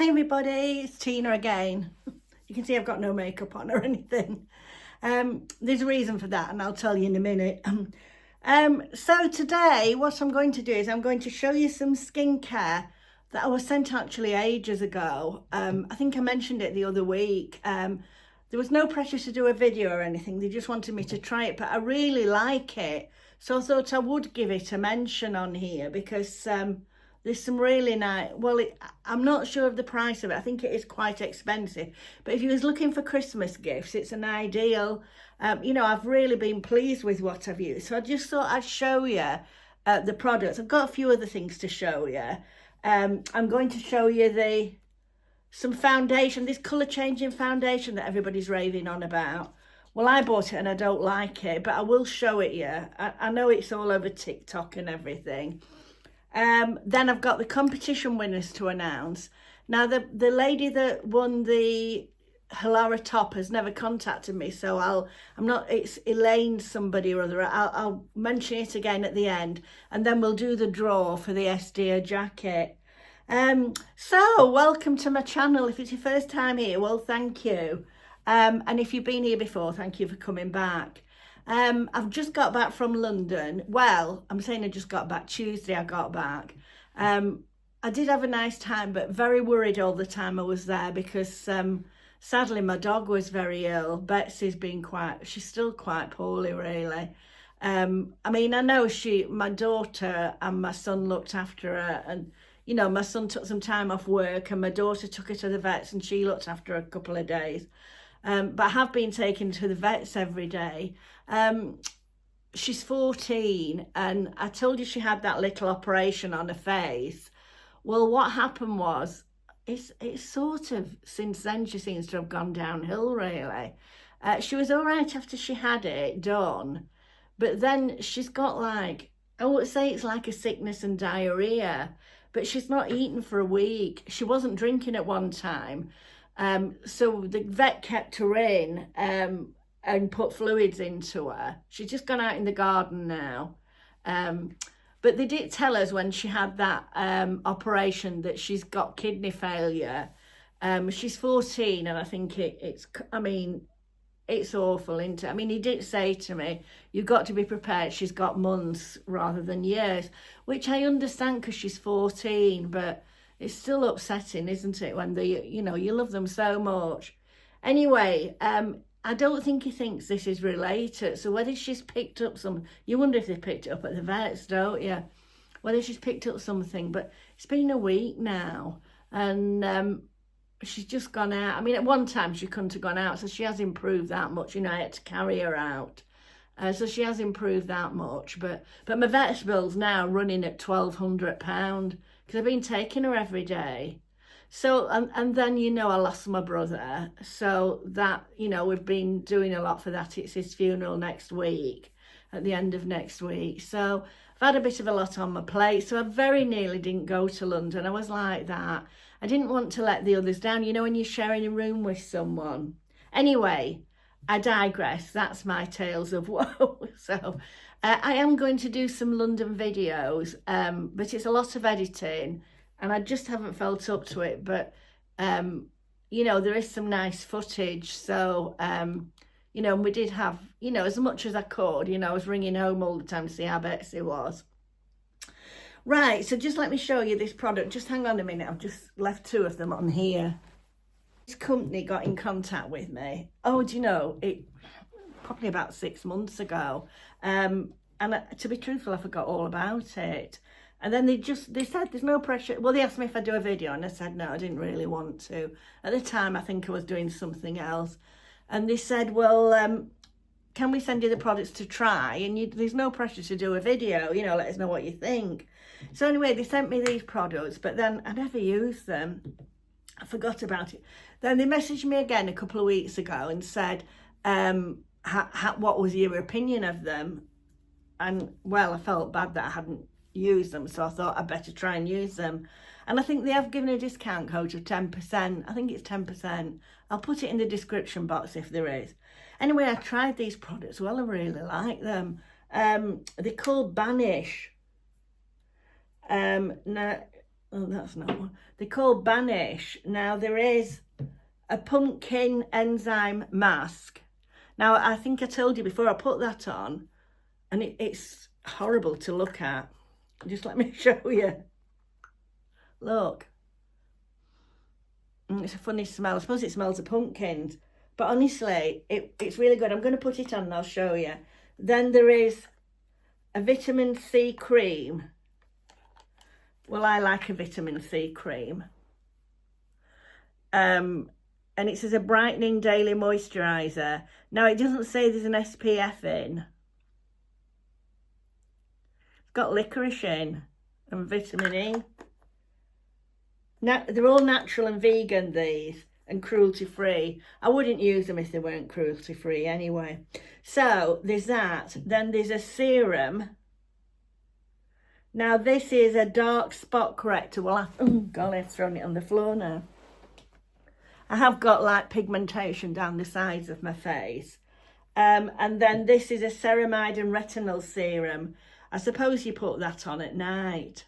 Hi everybody, it's Tina again. You can see I've got no makeup on or anything. There's a reason for that and I'll tell you in a minute. So today what I'm going to do is I'm going to show you some skincare that I was sent actually ages ago. I think I mentioned it the other week. There was no pressure to do a video or anything. They just wanted me to try it, but I really like it. So I thought I would give it a mention on here because there's some really nice, well, I'm not sure of the price of it. I think it is quite expensive. But if you was looking for Christmas gifts, it's an ideal. I've really been pleased with what I've used. So I just thought I'd show you the products. I've got a few other things to show you. I'm going to show you some foundation, this colour changing foundation that everybody's raving on about. Well, I bought it and I don't like it, but I will show it you. I know it's all over TikTok and everything. Then I've got the competition winners to announce. Now, the lady that won the Halara top has never contacted me, so it's Elaine somebody or other. I'll mention it again at the end, and then we'll do the draw for the SDeer jacket. So welcome to my channel. If it's your first time here, well, thank you. And if you've been here before, thank you for coming back. I've just got back from London. Well, I'm saying I just got back. Tuesday I got back. I did have a nice time, but very worried all the time I was there because sadly my dog was very ill. Betsy's been she's still quite poorly really. I mean, I know my daughter and my son looked after her, and my son took some time off work and my daughter took her to the vets and she looked after her a couple of days. But I have been taken to the vets every day. She's 14 and I told you she had that little operation on her face. Well, what happened was, it's sort of, since then she seems to have gone downhill really. She was all right after she had it done, but then she's got I would say it's like a sickness and diarrhea, but she's not eaten for a week. She wasn't drinking at one time. So the vet kept her in and put fluids into her. She's just gone out in the garden now. But they did tell us when she had that operation that she's got kidney failure. She's 14 and I think it's awful, isn't it? I mean, he did say to me, you've got to be prepared. She's got months rather than years, which I understand because she's 14, but it's still upsetting, isn't it, when you love them so much. Anyway, I don't think he thinks this is related. So whether she's picked up you wonder if they picked it up at the vets, don't you? Whether she's picked up something, but it's been a week now and she's just gone out. I mean, at one time she couldn't have gone out, so she has improved that much. I had to carry her out. So she has improved that much, but my vet's bill's now running at £1,200 because I've been taking her every day. So, and then, I lost my brother. So that, we've been doing a lot for that. It's his funeral next week, at the end of next week. So I've had a bit of a lot on my plate. So I very nearly didn't go to London. I was like that. I didn't want to let the others down, when you're sharing a room with someone. Anyway, I digress. That's my tales of woe. So I am going to do some London videos, but it's a lot of editing and I just haven't felt up to it. But, there is some nice footage. So, and we did have, as much as I could, I was ringing home all the time to see how Betsy was. Right, so just let me show you this product. Just hang on a minute. I've just left two of them on here. This company got in contact with me. Oh, do you know, probably about 6 months ago. And to be truthful, I forgot all about it. And then they said there's no pressure. Well, they asked me if I'd do a video and I said no, I didn't really want to. At the time, I think I was doing something else. And they said, well, can we send you the products to try? And there's no pressure to do a video, let us know what you think. So anyway, they sent me these products, but then I never used them. I forgot about it. Then they messaged me again a couple of weeks ago and said, what was your opinion of them? And well, I felt bad that I hadn't used them, so I thought I'd better try and use them. And I think they have given a discount code of 10%. I think it's 10%. I'll put it in the description box if there is. Anyway, I tried these products. Well, I really like them. They're called Banish. Now, Oh, that's not one. They're called Banish. Now, there is a pumpkin enzyme mask. Now, I think I told you before, I put that on, and it's horrible to look at. Just let me show you. Look. It's a funny smell. I suppose it smells of pumpkins. But honestly, it's really good. I'm going to put it on and I'll show you. Then there is a vitamin C cream. Well, I like a vitamin C cream. And it says a brightening daily moisturiser. Now, it doesn't say there's an SPF in. It's got licorice in and vitamin E. Now, they're all natural and vegan, these, and cruelty-free. I wouldn't use them if they weren't cruelty-free anyway. So, there's that. Then there's a serum. Now, this is a dark spot corrector. Well, golly, I've thrown it on the floor now. I have got, like, pigmentation down the sides of my face. And then this is a ceramide and retinol serum. I suppose you put that on at night.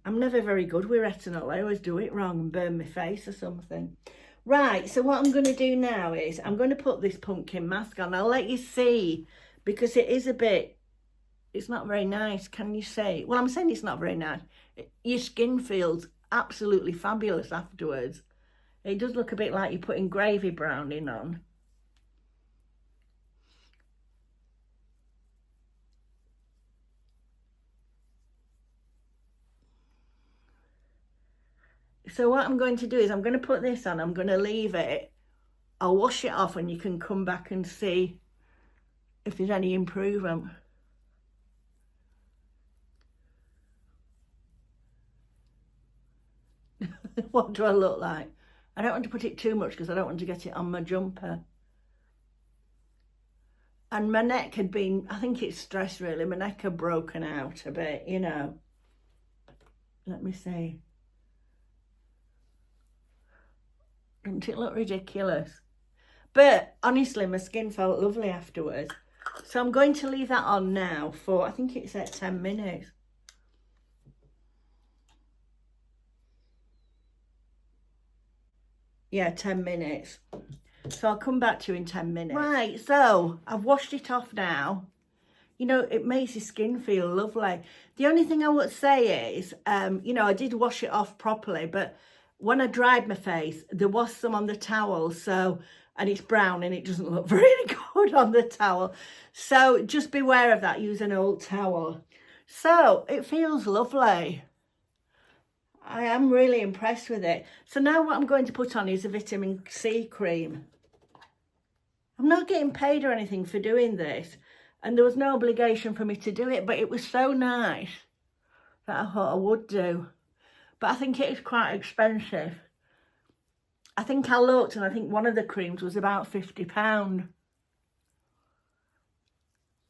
I'm never very good with retinol. I always do it wrong and burn my face or something. Right, so what I'm going to do now is I'm going to put this pumpkin mask on. I'll let you see, because it is a bit, it's not very nice. Can you see? Well, I'm saying it's not very nice. Your skin feels absolutely fabulous afterwards. It does look a bit like you're putting gravy browning on. So what I'm going to do is I'm going to put this on. I'm going to leave it. I'll wash it off and you can come back and see if there's any improvement. What do I look like? I don't want to put it too much because I don't want to get it on my jumper. And my neck had been, I think it's stress really, my neck had broken out a bit, you know. Let me see. Doesn't it look ridiculous? But honestly, my skin felt lovely afterwards. So I'm going to leave that on now for, I think it's at 10 minutes. Yeah, 10 minutes. So I'll come back to you in 10 minutes. Right, so I've washed it off now. You know, it makes your skin feel lovely. The only thing I would say is, you know, I did wash it off properly, but when I dried my face, there was some on the towel, so, and it's brown and it doesn't look very good on the towel. So just beware of that, use an old towel. So it feels lovely. I am really impressed with it. So now what I'm going to put on is a vitamin C cream. I'm not getting paid or anything for doing this, and there was no obligation for me to do it, but it was so nice that I thought I would do. But I think it is quite expensive. I think I looked and I think one of the creams was about £50.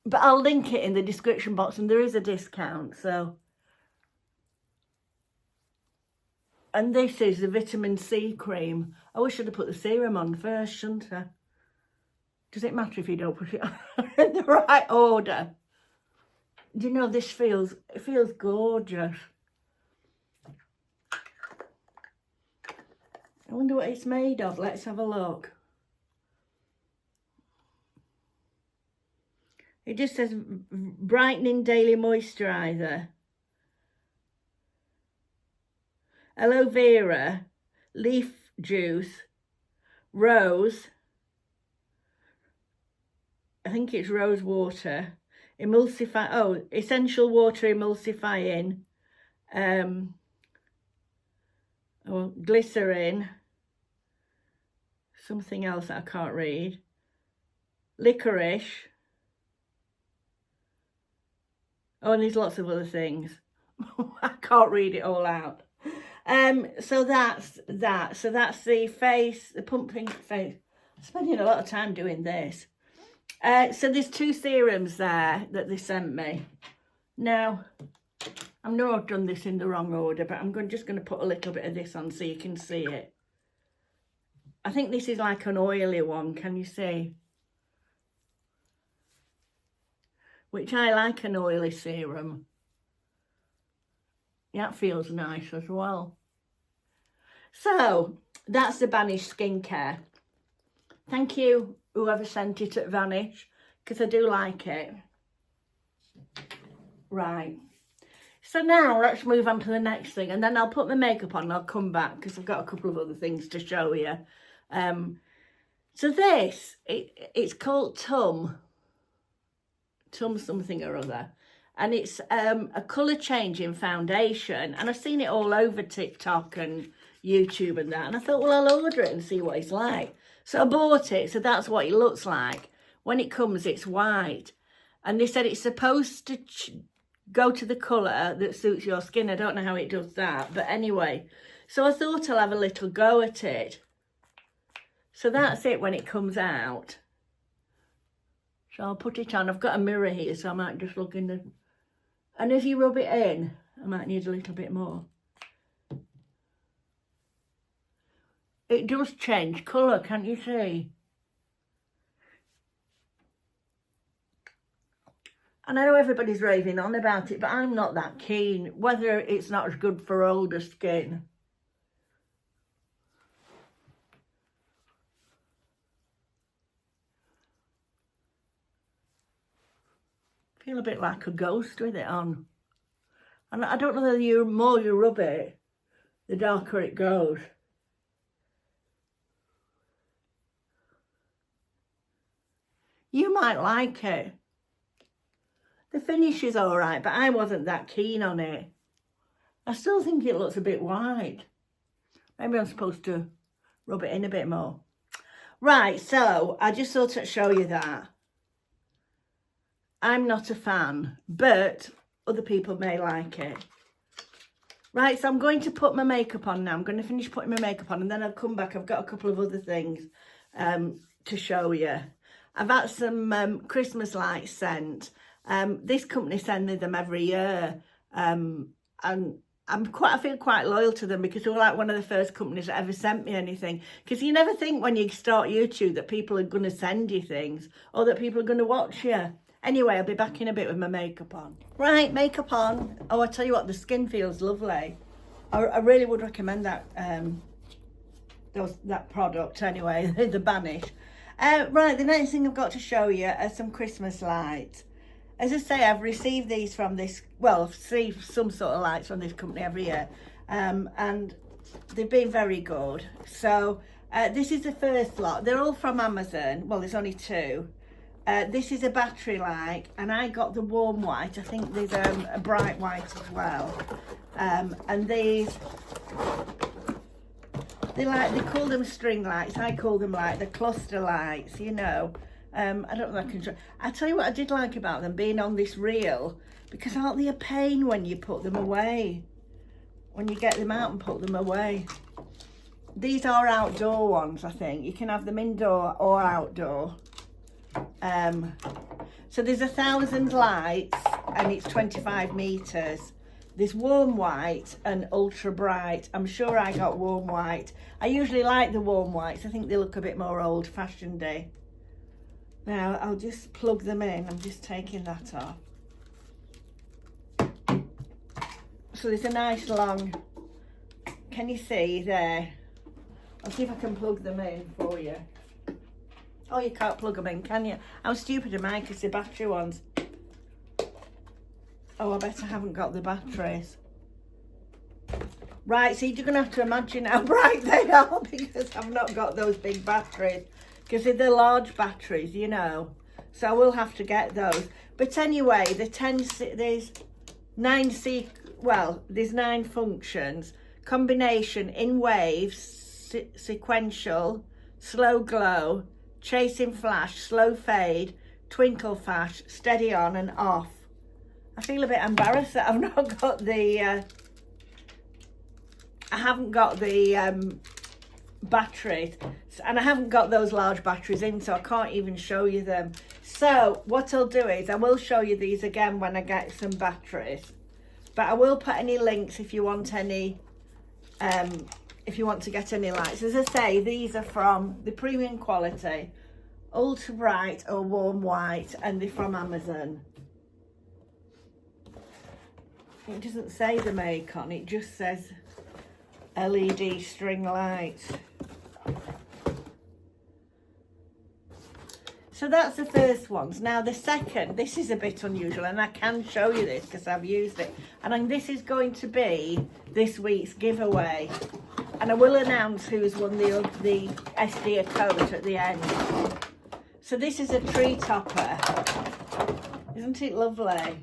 But I'll link it in the description box and there is a discount, so. And this is the vitamin C cream. I wish I'd have put the serum on first, shouldn't I? Does it matter if you don't put it on in the right order? Do you know, this feels, it feels gorgeous. I wonder what it's made of. Let's have a look. It just says brightening daily moisturiser. Aloe vera, leaf juice, rose, I think it's rose water, emulsify, oh, essential water emulsifying, oh, glycerin, something else that I can't read, licorice, oh, and there's lots of other things. I can't read it all out. So that's that. So that's the face, the pumpkin face. I'm spending a lot of time doing this. So there's two serums there that they sent me. Now, I know I've done this in the wrong order, but I'm just going to put a little bit of this on so you can see it. I think this is like an oily one, can you see? Which I like an oily serum. That feels nice as well. So that's the Banish skincare. Thank you whoever sent it at Banish, because I do like it. Right. So now let's move on to the next thing, and then I'll put my makeup on and I'll come back because I've got a couple of other things to show you. So this, it's called Tum something or other, and it's a colour changing foundation, and I've seen it all over TikTok and YouTube and that, and I thought, well, I'll order it and see what it's like. So I bought it, so that's what it looks like. When it comes, it's white, and they said it's supposed to go to the colour that suits your skin. I don't know how it does that, but anyway, so I thought I'll have a little go at it. So that's it when it comes out. So I'll put it on. I've got a mirror here, so I might just look in the... And as you rub it in, I might need a little bit more. It does change colour, can't you see? And I know everybody's raving on about it, but I'm not that keen, whether it's not as good for older skin. Feel a bit like a ghost with it on. And I don't know whether the more you rub it, the darker it goes. You might like it. The finish is all right, but I wasn't that keen on it. I still think it looks a bit white. Maybe I'm supposed to rub it in a bit more. Right, so I just thought I'd show you that. I'm not a fan, but other people may like it. Right, so I'm going to put my makeup on now. I'm going to finish putting my makeup on, and then I'll come back. I've got a couple of other things to show you. I've had some Christmas lights sent. This company sends me them every year, and I feel quite loyal to them because they were like one of the first companies that ever sent me anything. Because you never think when you start YouTube that people are going to send you things or that people are going to watch you. Anyway, I'll be back in a bit with my makeup on. Right, makeup on. Oh, I tell you what, the skin feels lovely. I really would recommend that that product anyway, the Banish. Right, the next thing I've got to show you are some Christmas lights. As I say, I've received these from this, well, I've received some sort of lights from this company every year, and they've been very good. So this is the first lot. They're all from Amazon. Well, there's only two. This is a battery light, and I got the warm white. I think there's a bright white as well. And these, they call them string lights. I call them like the cluster lights, you know. I don't know if I can... I tell you what I did like about them being on this reel, because aren't they a pain when you put them away? When you get them out and put them away. These are outdoor ones, I think. You can have them indoor or outdoor. So there's 1,000 lights and it's 25 meters. There's warm white and ultra bright. I'm sure I got warm white. I usually like the warm whites. I think they look a bit more old-fashioned-y. Now I'll just plug them in. I'm just taking that off. So there's a nice long, can you see there? I'll see if I can plug them in for you. Oh, you can't plug them in, can you? How stupid am I, because the battery ones. Oh, I bet I haven't got the batteries. Right, so you're going to have to imagine how bright they are, because I've not got those big batteries. Because they're the large batteries, you know. So I will have to get those. But anyway, there's 9 functions. Combination, in waves, sequential, slow glow, chasing flash, slow fade, twinkle flash, steady on and off. I feel a bit embarrassed that I've not got the... I haven't got the batteries, and I haven't got those large batteries in, so I can't even show you them. So what I'll do is I will show you these again when I get some batteries, but I will put any links if you want any, if you want to get any lights. As I say, these are from the premium quality, ultra bright or warm white, and they're from Amazon. It doesn't say the make on, it just says LED string lights. So that's the first ones. Now the second, this is a bit unusual, and I can show you this because I've used it. And then this is going to be this week's giveaway. And I will announce who's won the SDeer coat at the end. So this is a tree topper. Isn't it lovely?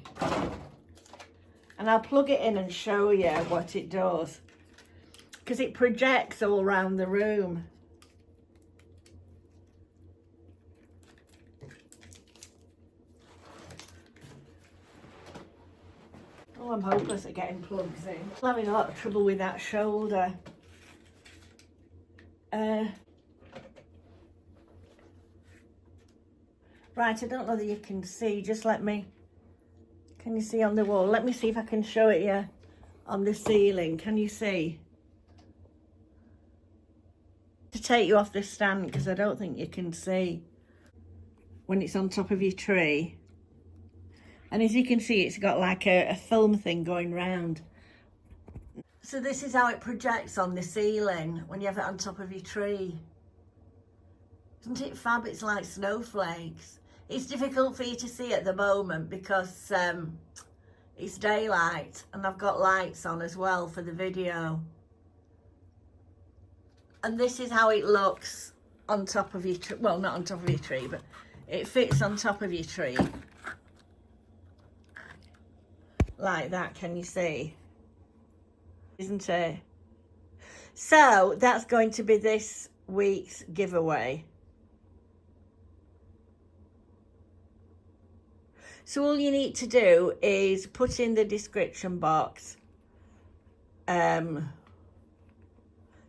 And I'll plug it in and show you what it does, because it projects all around the room. Oh, I'm hopeless at getting plugs in. I'm having a lot of trouble with that shoulder. Right, I don't know that you can see. Just let me... Can you see on the wall? Let me see if I can show it you on the ceiling. Can you see? To take you off the stand, because I don't think you can see when it's on top of your tree. And as you can see, it's got like a film thing going round. So this is how it projects on the ceiling when you have it on top of your tree. Isn't it fab? It's like snowflakes. It's difficult for you to see at the moment because it's daylight, and I've got lights on as well for the video. And this is how it looks on top of your tree. Well, not on top of your tree, but it fits on top of your tree. Like that, can you see? Isn't it? So that's going to be this week's giveaway. So all you need to do is put in the description box,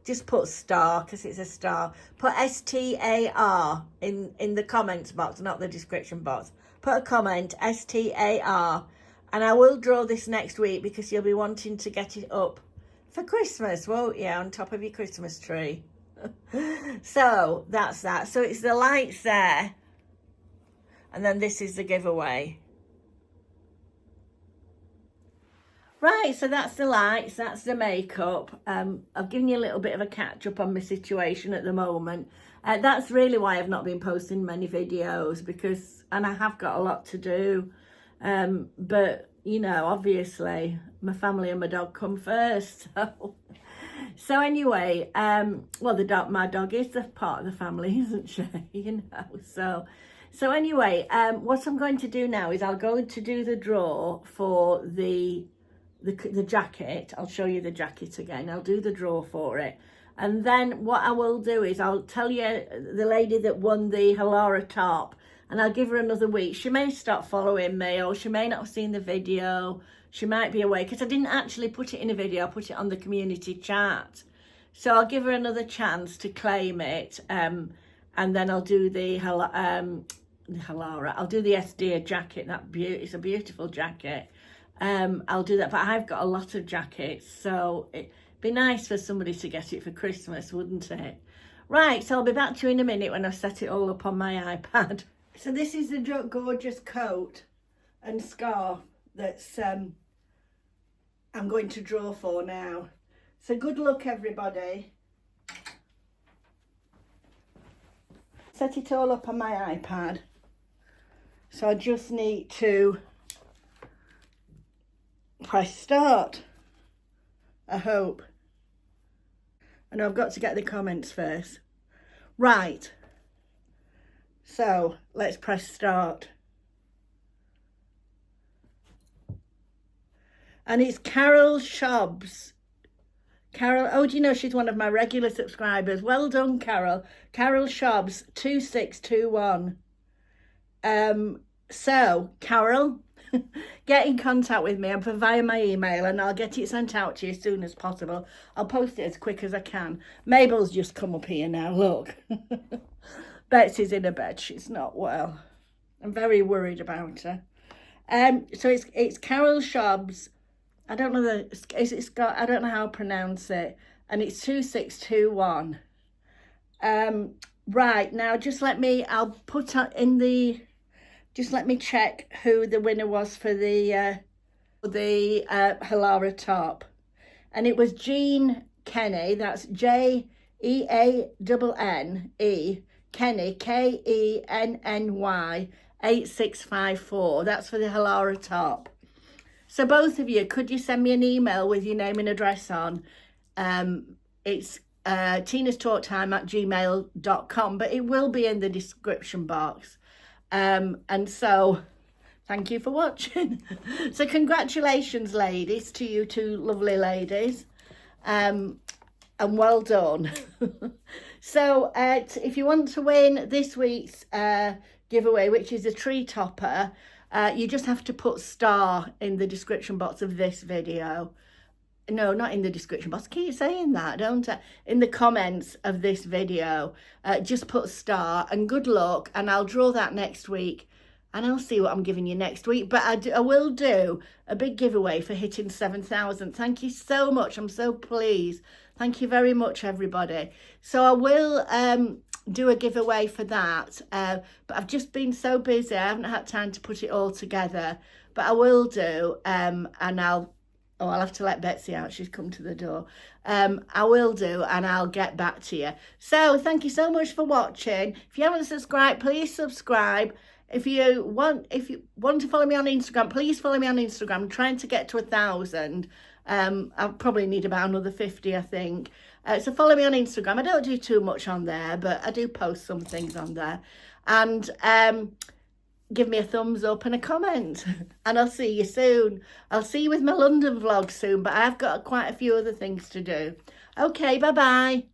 just put star because it's a star. Put STAR in the comments box, not the description box. Put a comment, STAR, and I will draw this next week because you'll be wanting to get it up for Christmas, won't you, on top of your Christmas tree. So that's that. So it's the lights there, and then this is the giveaway. Right, so that's the lights, that's the makeup. I've given you a little bit of a catch up on my situation at the moment. That's really why I've not been posting many videos, because, and I have got a lot to do. But, you know, obviously my family and my dog come first. So anyway, well, my dog is the part of the family, isn't she? You know, so anyway, what I'm going to do now is I'll go to do the draw for the jacket. I'll show you the jacket again. I'll do the draw for it, and then what I will do is I'll tell you the lady that won the Halara top, and I'll give her another week. She may stop following me, or she may not have seen the video. She might be away because I didn't actually put it in a video. I put it on the community chat, so I'll give her another chance to claim it, and then I'll do the Halara. I'll do the SDeer jacket. It's a beautiful jacket. I'll do that, but I've got a lot of jackets, so it'd be nice for somebody to get it for Christmas, wouldn't it? Right, so I'll be back to you in a minute when I've set it all up on my iPad. So this is the gorgeous coat and scarf that's I'm going to draw for now. So good luck, everybody. Set it all up on my iPad, so I just need to press start, I hope. I know I've got to get the comments first. Right, so let's press start. And it's Carol Shobbs. Carol, oh, do you know she's one of my regular subscribers? Well done, Carol. Carol Shobbs 2621. So Carol, get in contact with me via my email, and I'll get it sent out to you as soon as possible. I'll post it as quick as I can. Mabel's just come up here now, look. Betsy's in her bed, she's not well. I'm very worried about her. So it's Carol Shobbs. I don't know I don't know how to pronounce it, and it's 2621. Right, now just let me check who the winner was for the the Halara top, and it was Jean Kenny, that's Jeanne, Kenny, Kenny 8654. That's for the Halara top. So both of you, could you send me an email with your name and address on? It's tinastalktime@gmail.com, but it will be in the description box. And so thank you for watching. So congratulations, ladies, to you two lovely ladies. And well done. So if you want to win this week's giveaway, which is a tree topper, you just have to put star in the description box of this video. No, not in the description box. I keep saying that, don't I? In the comments of this video, just put star, and good luck. And I'll draw that next week, and I'll see what I'm giving you next week. But I will do a big giveaway for hitting 7,000. Thank you so much. I'm so pleased. Thank you very much, everybody. So I will do a giveaway for that. But I've just been so busy. I haven't had time to put it all together. But I will do, and I'll have to let Betsy out. She's come to the door. I will do, and I'll get back to you. So thank you so much for watching. If you haven't subscribed, please subscribe. If you want to follow me on Instagram, please follow me on Instagram. I'm trying to get to 1,000. I'll probably need about another 50, I think. So follow me on Instagram. I don't do too much on there, but I do post some things on there. And give me a thumbs up and a comment. And I'll see you soon. I'll see you with my London vlog soon, but I've got quite a few other things to do. Okay, bye-bye.